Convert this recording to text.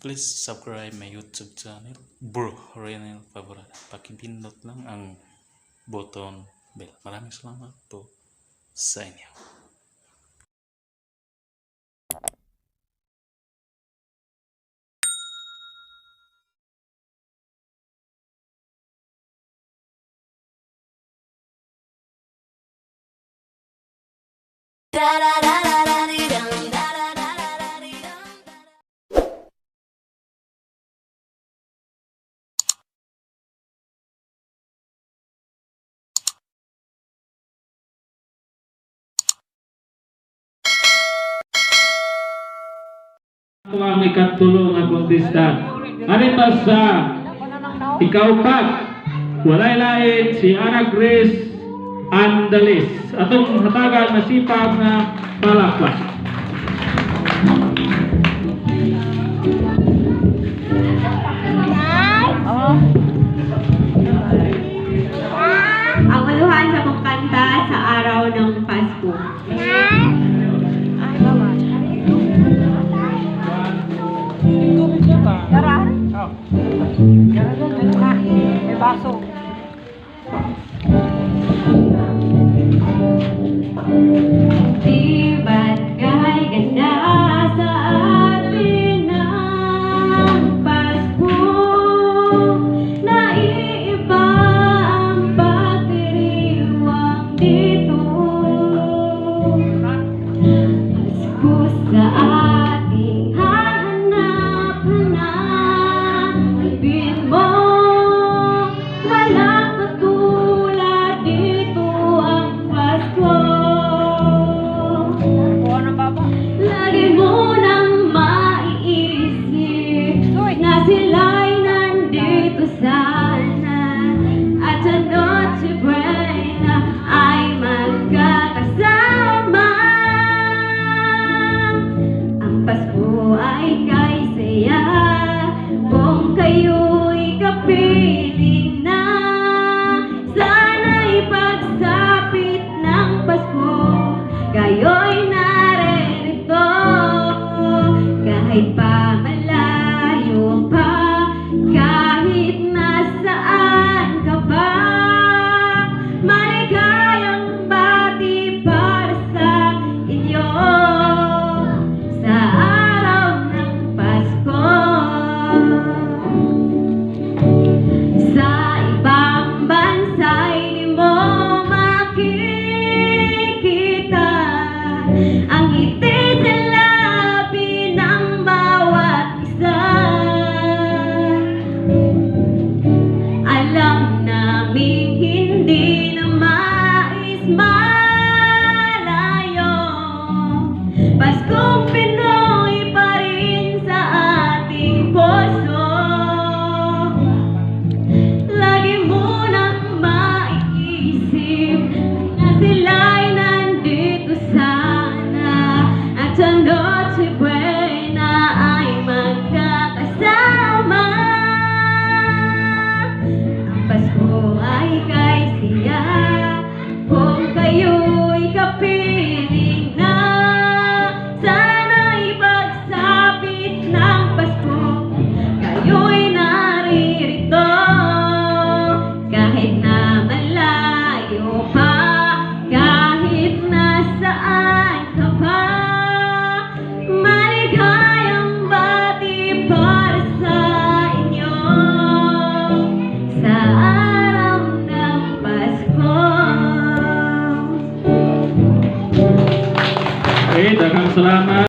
Please subscribe my YouTube channel, Bro Renel Favorada. Pakipindot lang ang button bell. Maraming salamat po sa inyo. Ito ang ikatulong ang kontestant. Anin ba sa ikaupat? Walay lain si Ana Grace Andalis. Atong hatagan masipag na palakpak. Ang aluhan sa pagkanta sa araw ng Pasko. May baso. Di ba't kay ganda sa atin ang Pasko? Naiiba ang pagdiriwang dito. Pasko sa ating hanap-hanap. Ibig mo, walang katulad dito ang Pasko. Lagi mo nang maiisip na sila'y nandito sana at sa Noche Buena ay magkakasama. Ang Pasko ay kay saya kung kayo'y kapiling na. Sana'y pagsapit ng Pasko kayo'y naririto. Kahit pa malayo pa, kahit nasaan ka pa, maligayang bati para sa inyo sa araw ng Pasko. Sa ibang bansa'y di mo makikita ang ngiti sa labi ng bawat isa. Alam namin hindi na mais malayo, Paskong Pinoy pa rin sa ating puso. Lagi mo nang maiisip na sila'y nandito sana at sa Noche Buena ay magkakasama. Ang Pasko ay kay siya kung kayo'y kapiling na. Sana'y pagsapit ng Pasko kayo'y naririto. Kahit na malayo pa, kahit nasaan ka pa, maligayang bati para sa inyo sa araw ng Pasko. Okay, daghang salamat.